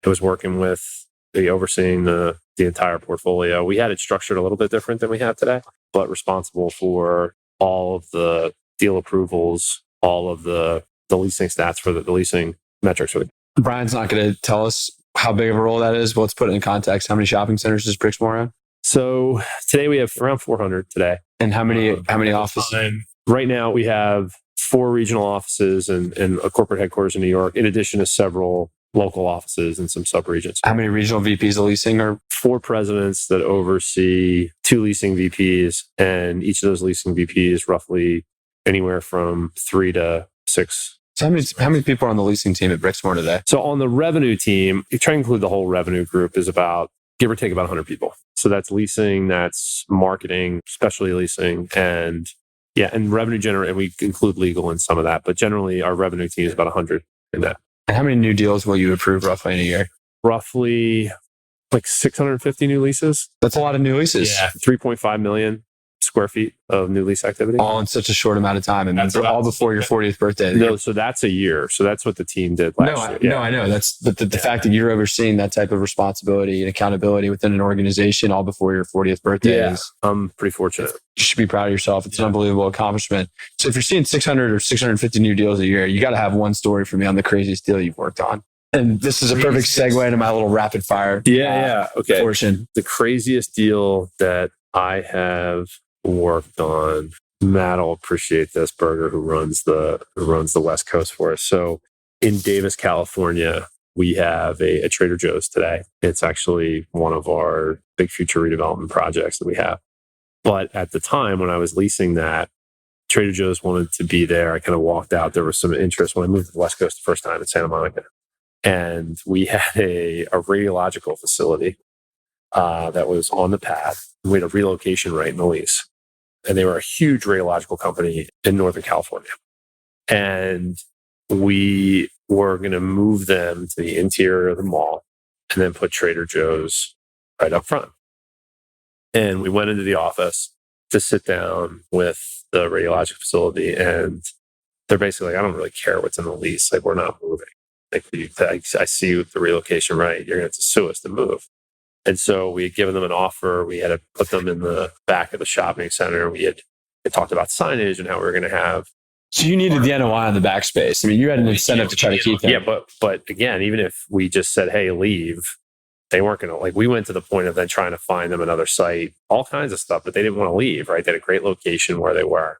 I was working with overseeing the entire portfolio. We had it structured a little bit different than we have today, but responsible for all of the deal approvals, all of the leasing stats for the leasing metrics. Brian's not going to tell us how big of a role that is, but let's put it in context. How many shopping centers does Brixmor own? So today we have around 400 today. And how many offices? Right now we have 4 regional offices and a corporate headquarters in New York, in addition to several local offices and some sub-regions. How many regional VPs of leasing are? 4 presidents that oversee 2 leasing VPs, and each of those leasing VPs roughly anywhere from 3 to 6. So how many people are on the leasing team at Brixmor today? So on the revenue team, you try to include the whole revenue group, is about, give or take, about 100 people. So that's leasing, that's marketing, specialty leasing, and revenue generate. And we include legal in some of that, but generally our revenue team is about 100 in that. And how many new deals will you approve roughly in a year? Roughly like 650 new leases. That's a lot of new leases. Yeah, 3.5 million square feet of new lease activity. All in such a short amount of time. And that's all before your 40th birthday. No, so that's a year. So that's what the team did last year. No, I know. That's the fact that you're overseeing that type of responsibility and accountability within an organization all before your 40th birthday. I'm pretty fortunate. You should be proud of yourself. It's an unbelievable accomplishment. So if you're seeing 600 or 650 new deals a year, you got to have one story for me on the craziest deal you've worked on. And this is a perfect segue into my little rapid fire Okay. portion. The craziest deal that I have worked on, Matt will appreciate this, Berger, who runs the West Coast for us. So in Davis, California, we have a Trader Joe's today. It's actually one of our big future redevelopment projects that we have. But at the time when I was leasing that, Trader Joe's wanted to be there. I kind of walked out. There was some interest when I moved to the West Coast the first time in Santa Monica. And we had a radiological facility that was on the pad. We had a relocation right in the lease. And they were a huge radiological company in Northern California. And we were going to move them to the interior of the mall and then put Trader Joe's right up front. And we went into the office to sit down with the radiological facility. And they're basically like, I don't really care what's in the lease. Like, we're not moving. Like, I see the relocation right. You're going to have to sue us to move. And so we had given them an offer. We had to put them in the back of the shopping center. We had talked about signage and how we were going to have. So you needed the NOI on the backspace. I mean, you had an incentive to try to keep them. Yeah, but again, even if we just said, hey, leave, they weren't going to, like, we went to the point of then trying to find them another site, all kinds of stuff, but they didn't want to leave, right? They had a great location where they were.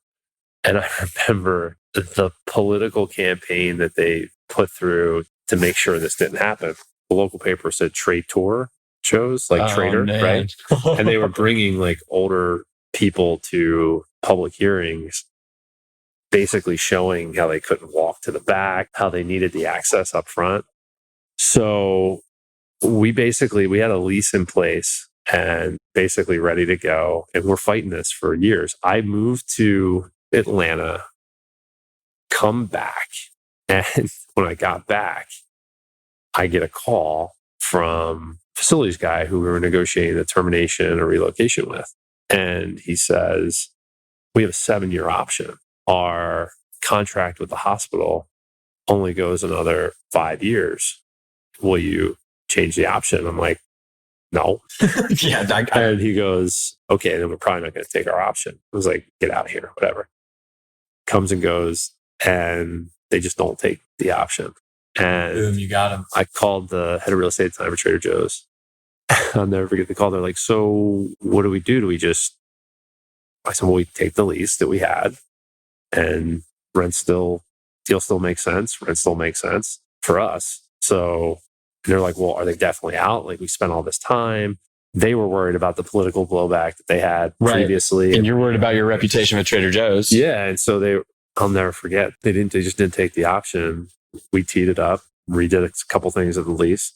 And I remember the political campaign that they put through to make sure this didn't happen. The local paper said Trade Tour shows, like Trader, right? And they were bringing like older people to public hearings, basically showing how they couldn't walk to the back, how they needed the access up front. So we had a lease in place and basically ready to go. And we're fighting this for years. I moved to Atlanta, come back. And when I got back, I get a call from a facilities guy who we were negotiating a termination or relocation with. And he says, we have a 7-year option. Our contract with the hospital only goes another 5 years. Will you change the option? I'm like, no. And he goes, okay, then we're probably not going to take our option. I was like, get out of here, whatever. Comes and goes, and they just don't take the option. And boom, you got him. I called the head of real estate at the time for Trader Joe's. I'll never forget the call. They're like, so what do we do? I said, well, we take the lease that we had, and deal still makes sense. Rent still makes sense for us. So they're like, well, are they definitely out? Like, we spent all this time. They were worried about the political blowback that they had previously. And you're worried about your reputation with Trader Joe's. Yeah. And so I'll never forget. They just didn't take the option. We teed it up, redid a couple things of the lease.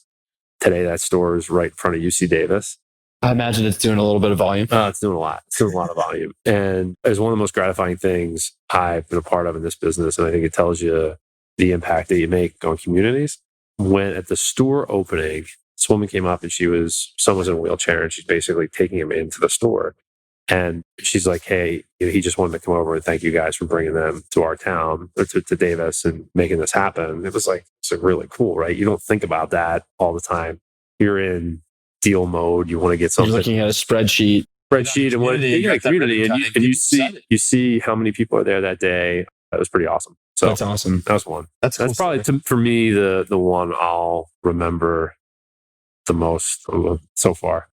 Today, that store is right in front of UC Davis. I imagine it's doing a little bit of volume. It's doing a lot. It's doing a lot of volume. And it's one of the most gratifying things I've been a part of in this business. And I think it tells you the impact that you make on communities. When at the store opening, this woman came up and someone was in a wheelchair, and she's basically taking him into the store. And she's like, hey, he just wanted to come over and thank you guys for bringing them to our town, or to Davis, and making this happen. It was like, it's really cool, right? You don't think about that all the time. You're in deal mode. You want to get something. You're looking at a spreadsheet And what community, and you see how many people are there that day. That was pretty awesome. So that's awesome. That was one. That's probably for me the one I'll remember the most so far.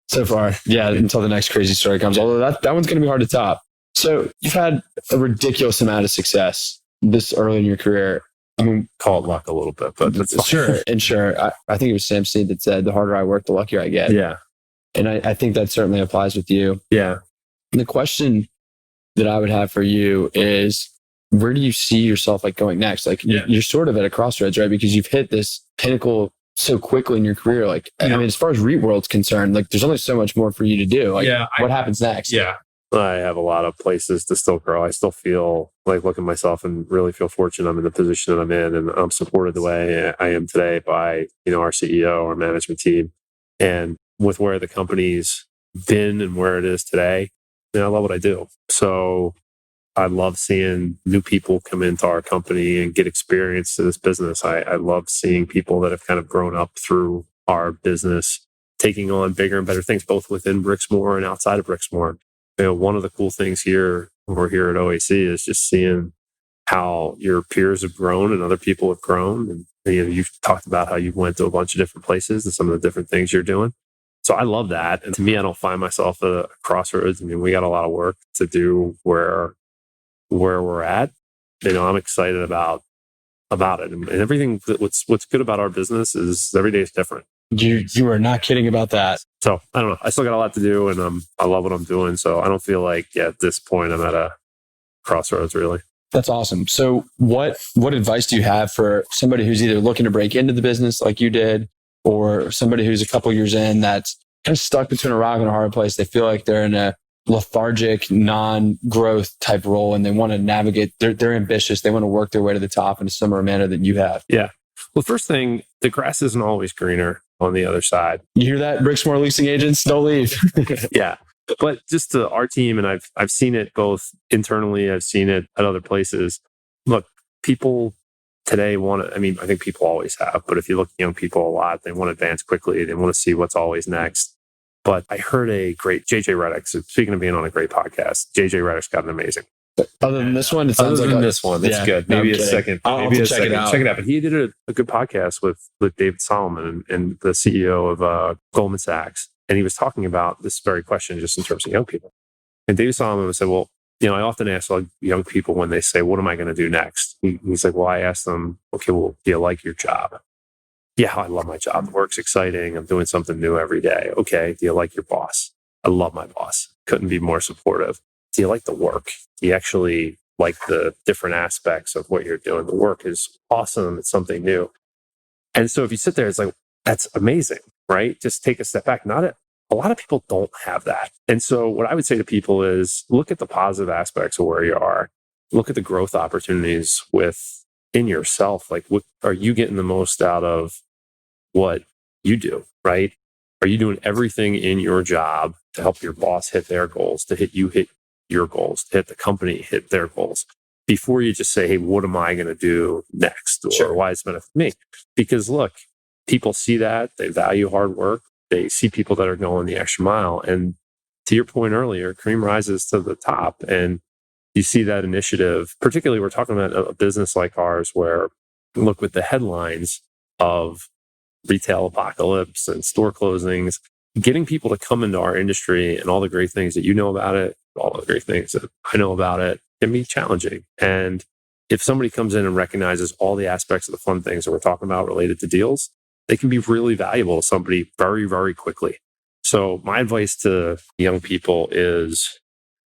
Yeah, until the next crazy story comes. Although that one's going to be hard to top. So you've had a ridiculous amount of success this early in your career. I mean, call it luck a little bit, but that's sure. I think it was Sam Snead that said, the harder I work, the luckier I get. Yeah. And I think that certainly applies with you. Yeah. And the question that I would have for you is, where do you see yourself like going next? Like you're sort of at a crossroads, right? Because you've hit this pinnacle so quickly in your career. Like, I mean, as far as REIT world's concerned, like there's only so much more for you to do. Like, what happens next? Yeah. I have a lot of places to still grow. I still feel like, look at myself and really feel fortunate I'm in the position that I'm in, and I'm supported the way I am today by, our CEO, our management team, and with where the company's been and where it is today. I love what I do. So I love seeing new people come into our company and get experience to this business. I love seeing people that have kind of grown up through our business, taking on bigger and better things, both within Brixmor and outside of Brixmor. One of the cool things here over here at OAC is just seeing how your peers have grown and other people have grown. And you've talked about how you went to a bunch of different places and some of the different things you're doing. So I love that. And to me, I don't find myself at a crossroads. I mean, we got a lot of work to do where we're at. I'm excited about it. And everything, what's good about our business is every day is different. You are not kidding about that. So I don't know. I still got a lot to do, and I love what I'm doing. So I don't feel like at this point I'm at a crossroads, really. That's awesome. So what advice do you have for somebody who's either looking to break into the business like you did, or somebody who's a couple years in that's kind of stuck between a rock and a hard place? They feel like they're in a lethargic, non-growth type role, and they want to navigate. They're ambitious. They want to work their way to the top in a similar manner that you have. Yeah. Well, first thing, the grass isn't always greener on the other side. You hear that, Brixmor leasing agents? Don't leave. Yeah. But just to our team, and I've seen it both internally, I've seen it at other places. Look, people today I think people always have, but if you look at young people a lot, they want to advance quickly. They want to see what's always next. But I heard a great JJ Redick. So speaking of being on a great podcast, JJ Redick's got an amazing. Other than this one, it sounds like this one, it's good. Maybe a second. Maybe check it out. But he did a good podcast with David Solomon and the CEO of Goldman Sachs, and he was talking about this very question just in terms of young people. And David Solomon said, "Well, I often ask young people when they say, 'What am I going to do next?' He's like, well, I ask them, okay, well, do you like your job? Yeah, I love my job. The work's exciting. I'm doing something new every day. Okay, do you like your boss? I love my boss. Couldn't be more supportive. do you like the work? Do you actually like the different aspects of what you're doing? The work is awesome. It's something new. And so if you sit there, it's like, that's amazing, right? Just take a step back. A lot of people don't have that. And so what I would say to people is look at the positive aspects of where you are. Look at the growth opportunities within yourself. Like, what are you getting the most out of what you do, right? Are you doing everything in your job to help your boss hit their goals, to hit your goals, to hit the company hit their goals? Before you just say, hey, what am I going to do next? Or why is it benefit me? Because look, people see that, they value hard work, they see people that are going the extra mile. And to your point earlier, cream rises to the top. And you see that initiative, particularly we're talking about a business like ours where, look, with the headlines of retail apocalypse and store closings, getting people to come into our industry and all the great things that you know about it, all the great things that I know about it, can be challenging. And if somebody comes in and recognizes all the aspects of the fun things that we're talking about related to deals, they can be really valuable to somebody very, very quickly. So my advice to young people is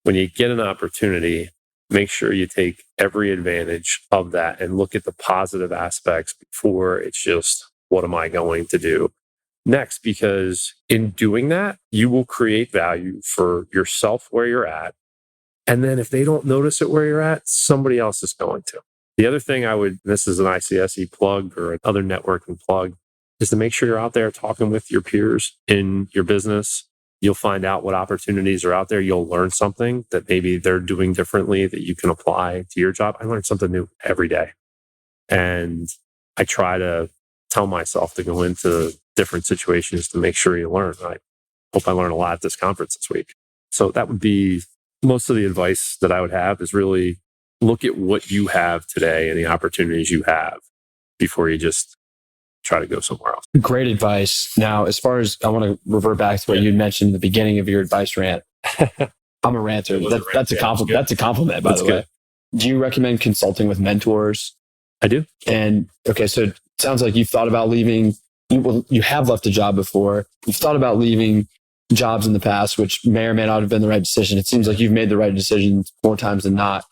when you get an opportunity, make sure you take every advantage of that and look at the positive aspects before it's just, what am I going to do next? Because in doing that, you will create value for yourself where you're at. And then if they don't notice it where you're at, somebody else is going to. The other thing this is an ICSE plug or another networking plug, is to make sure you're out there talking with your peers in your business. You'll find out what opportunities are out there. You'll learn something that maybe they're doing differently that you can apply to your job. I learn something new every day. And I try to tell myself to go into different situations to make sure you learn. I hope I learned a lot at this conference this week. So that would be most of the advice that I would have, is really look at what you have today and the opportunities you have before you just try to go somewhere else. Great advice. Now, as far as I want to revert back to what you mentioned in the beginning of your advice rant. I'm a ranter. That's a compliment. That's a compliment, by the way. Do you recommend consulting with mentors? I do. And okay, so it sounds like you've thought about leaving. You have left a job before. You've thought about leaving jobs in the past, which may or may not have been the right decision. It seems like you've made the right decision more times than not.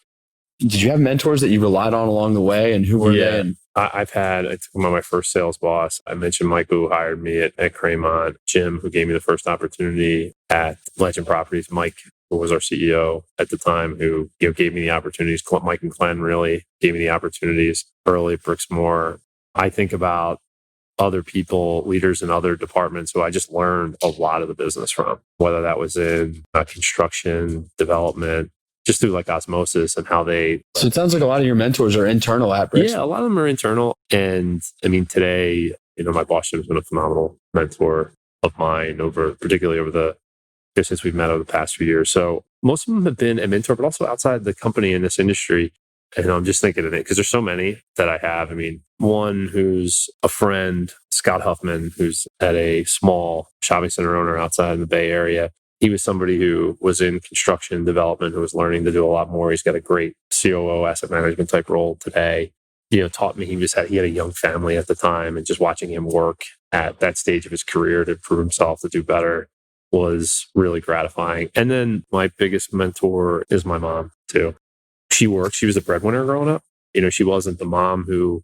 Did you have mentors that you relied on along the way, and who were they? And I took him on my first sales boss. I mentioned Mike, who hired me at Craymont, Jim, who gave me the first opportunity at Legend Properties, Mike, who was our CEO at the time, who gave me the opportunities. Mike and Glenn really gave me the opportunities early at Brixmor. I think about other people, leaders in other departments who I just learned a lot of the business from, whether that was in construction, development, just through like osmosis and how they. So it sounds like a lot of your mentors are internal at Brixmor. Yeah, a lot of them are internal. And I mean, today, my boss has been a phenomenal mentor of mine particularly over since we've met over the past few years. So most of them have been a mentor, but also outside the company in this industry. And I'm just thinking of it because there's so many that I have. I mean, one who's a friend, Scott Huffman, who's at a small shopping center owner outside in the Bay Area. He was somebody who was in construction development, who was learning to do a lot more. He's got a great COO asset management type role today. Taught me he had a young family at the time, and just watching him work at that stage of his career to prove himself to do better was really gratifying. And then my biggest mentor is my mom too. She was a breadwinner growing up. She wasn't the mom who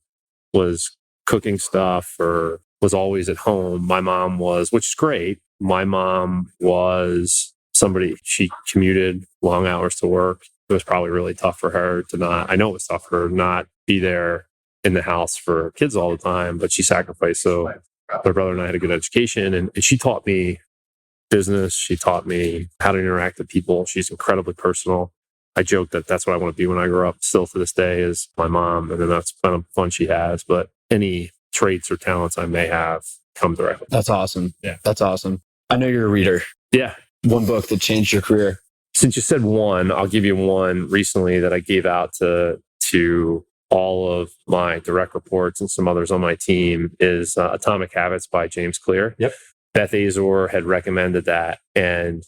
was cooking stuff or was always at home. My mom was, which is great. My mom was somebody, she commuted long hours to work. It was probably really tough for her I know it was tough for her to not be there in the house for kids all the time, but she sacrificed. So my brother and I had a good education, and she taught me business. She taught me how to interact with people. She's incredibly personal. I joke that that's what I want to be when I grow up. Still to this day is my mom. And then that's kind of fun she has. But any traits or talents I may have come directly. That's awesome. Yeah. That's awesome. I know you're a reader. Yeah. One book that changed your career. Since you said one, I'll give you one recently that I gave out to all of my direct reports and some others on my team is Atomic Habits by James Clear. Yep. Beth Azor had recommended that. And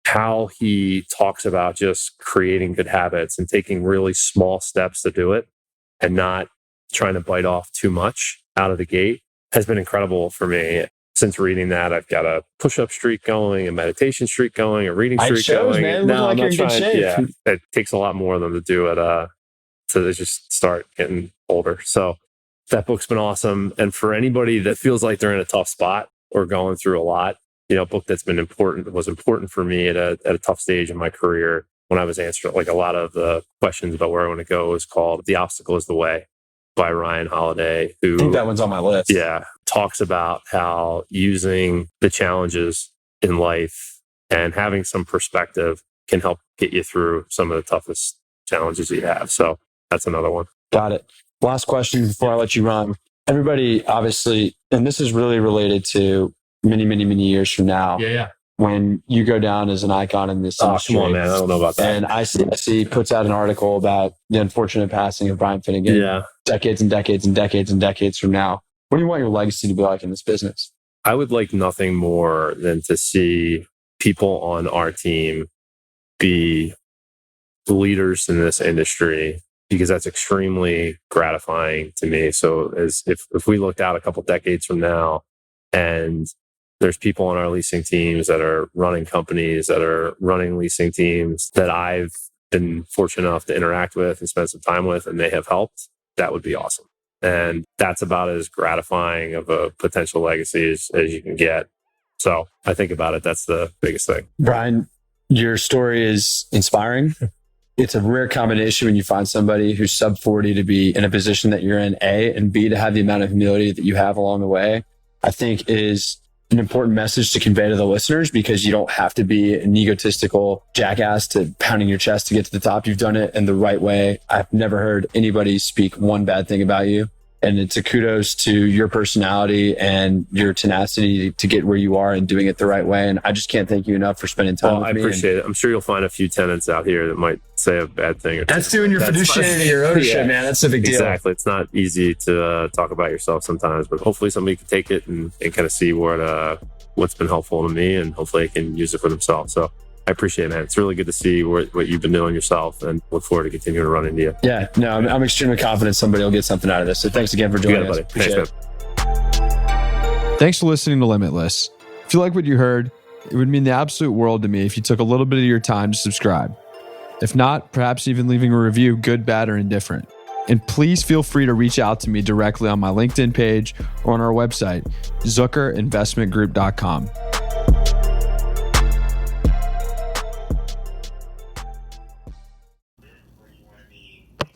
how he talks about just creating good habits and taking really small steps to do it and not trying to bite off too much out of the gate has been incredible for me. since reading that, I've got a push-up streak going, a meditation streak going, a reading streak going. Man. No, like I'm not trying. shape. Yeah, it takes a lot more of them to do it. To just start getting older. So that book's been awesome. And for anybody that feels like they're in a tough spot or going through a lot, a book that's been was important for me at a tough stage in my career when I was answering like a lot of the questions about where I want to go is called The Obstacle is the Way by Ryan Holiday, who I think that one's on my list. Yeah. Talks about how using the challenges in life and having some perspective can help get you through some of the toughest challenges you have. So that's another one. Got it. Last question before I let you run. Everybody, obviously, and this is really related to many, many, many years from now. Yeah. When you go down as an icon in this industry. Come on, man. I don't know about that. And I see puts out an article about the unfortunate passing of Brian Finnegan. Yeah. Decades and decades and decades and decades from now. What do you want your legacy to be like in this business? I would like nothing more than to see people on our team be the leaders in this industry, because that's extremely gratifying to me. So if we looked out a couple decades from now and there's people on our leasing teams that are running companies, that are running leasing teams that I've been fortunate enough to interact with and spend some time with, and they have helped, that would be awesome. And that's about as gratifying of a potential legacy as you can get. So I think about it. That's the biggest thing. Brian, your story is inspiring. It's a rare combination when you find somebody who's sub 40 to be in a position that you're in, A, and B, to have the amount of humility that you have along the way, I think is an important message to convey to the listeners, because you don't have to be an egotistical jackass to pounding your chest to get to the top. You've done it in the right way. I've never heard anybody speak one bad thing about you. And it's a kudos to your personality and your tenacity to get where you are and doing it the right way. And I just can't thank you enough for spending time with me. I appreciate it. I'm sure you'll find a few tenants out here that might say a bad thing. That's doing your fiduciary or ownership, man. That's a big deal. Exactly. It's not easy to talk about yourself sometimes, but hopefully somebody can take it and kind of see what's been helpful to me, and hopefully they can use it for themselves. So I appreciate it, man. It's really good to see what you've been doing yourself, and look forward to continuing to run into you. Yeah, no, I'm extremely confident somebody will get something out of this. So thanks again for joining us. Thanks, man. Thanks for listening to Limitless. If you like what you heard, it would mean the absolute world to me if you took a little bit of your time to subscribe. If not, perhaps even leaving a review, good, bad, or indifferent. And please feel free to reach out to me directly on my LinkedIn page or on our website, zuckerinvestmentgroup.com.